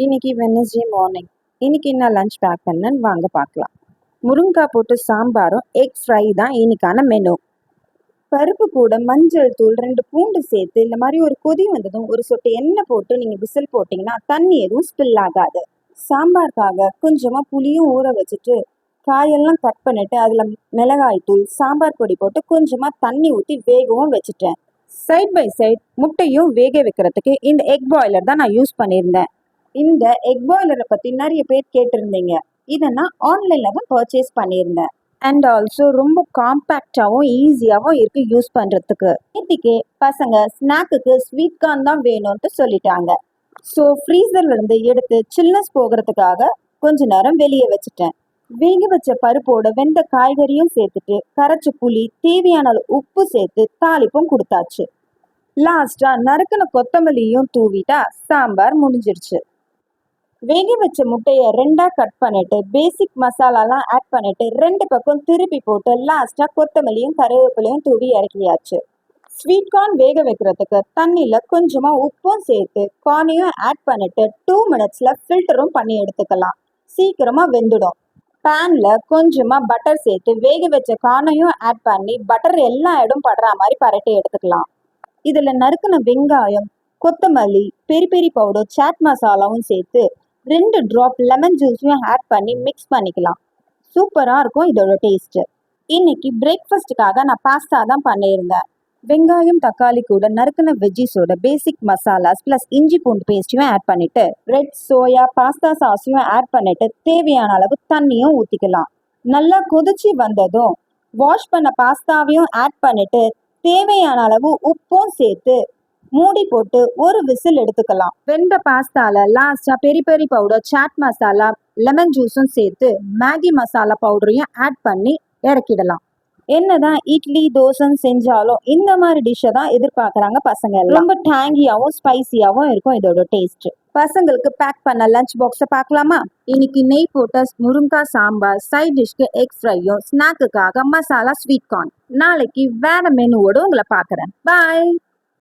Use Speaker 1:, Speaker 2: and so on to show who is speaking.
Speaker 1: இன்னைக்கு Wednesday morning. இன்னைக்கு என்ன லஞ்ச் பேக் பண்ணேன்னு வாங்க பார்க்கலாம். முருங்கைக்காய் போட்டு சாம்பாரும் எக் ஃப்ரை தான் இன்னைக்கான மெனு. பருப்பு கூட மஞ்சள் தூள் 2 பூண்டு சேர்த்து இந்த மாதிரி ஒரு கொதி வந்ததும் ஒரு சொட்டு எண்ணெய் போட்டு நீங்கள் விசில் போட்டிங்கன்னா தண்ணி எதுவும் ஸ்பில் ஆகாது. சாம்பாருக்காக கொஞ்சமாக புளியும் ஊற வச்சுட்டு காயெல்லாம் கட் பண்ணிட்டு அதில் மிளகாய் தூள் சாம்பார் பொடி போட்டு கொஞ்சமாக தண்ணி ஊற்றி வேகவும் வச்சுட்டேன். சைட் பை சைட் முட்டையும் வேக வைக்கிறதுக்கு இந்த எக் பாய்லர் தான் நான் யூஸ் பண்ணியிருந்தேன். இந்த எக் பாய்லரை பற்றி நிறைய பேர் கேட்டிருந்தீங்க. இதை நான் ஆன்லைனில் தான் பர்ச்சேஸ் பண்ணியிருந்தேன். அண்ட் ஆல்சோ ரொம்ப காம்பேக்டாகவும் ஈஸியாகவும் இருக்குது யூஸ் பண்ணுறதுக்கு. நேற்றுக்கே பசங்க ஸ்நாக்குக்கு ஸ்வீட் கார்ன் தான் வேணும்ட்டு சொல்லிட்டாங்க. ஸோ ஃப்ரீசர்லேருந்து எடுத்து சில்னஸ் போகிறதுக்காக கொஞ்ச நேரம் வெளியே வச்சுட்டேன். வேக வச்ச பருப்போட வெந்த காய்கறியும் சேர்த்துட்டு கரைச்ச புளி தேவையான உப்பு சேர்த்து தாளிப்பும் கொடுத்தாச்சு. லாஸ்ட்டாக நறுக்கின கொத்தமல்லியும் தூவிட்டா சாம்பார் முடிஞ்சிருச்சு. வேக வச்ச முட்டையை 2ஆ கட் பண்ணிட்டு பேசிக் மசாலாலாம் ஆட் பண்ணிட்டு 2 பக்கம் திருப்பி போட்டு லாஸ்ட்டாக கொத்தமல்லியும் கருவேப்பிலையும் தூவி இறக்கியாச்சு. ஸ்வீட் கார்ன் வேக வைக்கிறதுக்கு தண்ணியில் கொஞ்சமாக உப்பும் சேர்த்து கார்னையும் ஆட் பண்ணிட்டு 2 மினிட்ஸில் ஃபில்டரும் பண்ணி எடுத்துக்கலாம். சீக்கிரமாக வெந்துடும். பேனில் கொஞ்சமாக பட்டர் சேர்த்து வேக வச்ச கார்னையும் ஆட் பண்ணி பட்டர் எல்லா இடம் படுற மாதிரி பரட்டி எடுத்துக்கலாம். இதில் நறுக்கின வெங்காயம், கொத்தமல்லி, பெரி பெரி பவுடர், சாட் மசாலாவும் சேர்த்து 2 ட்ராப் லெமன் ஜூஸையும் ஆட் பண்ணி மிக்ஸ் பண்ணிக்கலாம். சூப்பராக இருக்கும் இதோட டேஸ்ட்டு. இன்னைக்கு பிரேக்ஃபாஸ்ட்டுக்காக நான் பாஸ்தா தான் பண்ணியிருந்தேன். வெங்காயம் தக்காளி கூட நறுக்கின வெஜ்ஜிஸோட பேசிக் மசாலாஸ் ப்ளஸ் இஞ்சி பூண்டு பேஸ்ட்டையும் ஆட் பண்ணிட்டு ரெட் சோயா பாஸ்தா சாஸையும் ஆட் பண்ணிட்டு தேவையான அளவு தண்ணியும் ஊற்றிக்கலாம். நல்லா கொதிச்சு வந்ததும் வாஷ் பண்ண பாஸ்தாவையும் ஆட் பண்ணிட்டு தேவையான அளவு உப்பும் சேர்த்து மூடி போட்டு ஒரு விசில் எடுத்துக்கலாம். வெந்த பாஸ்தால லாஸ்டா பெரி பெரி பவுடர், சாட் மசாலா, லெமன் ஜூஸும் சேர்த்து மேகி மசாலா பவுடரையும் ஆட் பண்ணி இறக்கிடலாம். என்னதான் இட்லி தோசைன்னு செஞ்சாலும் இந்த மாதிரி டிஷ்ஷை தான் எதிர்பார்க்குறாங்க பசங்க எல்லாம். ரொம்ப டேங்கியாகவும் ஸ்பைசியாகவும் இருக்கும் இதோட டேஸ்ட். பசங்களுக்கு பேக் பண்ண லஞ்ச் பாக்ஸை பார்க்கலாமா? இன்னைக்கு நெய் போட்ட முருங்கைக்காய் சாம்பார், சைட் டிஷ்க்கு எக் ஃப்ரையும், ஸ்நாக்குக்காக மசாலா ஸ்வீட் கார்ன். நாளைக்கு வேற மெனுவோடு உங்களை பார்க்குறேன். பாய்.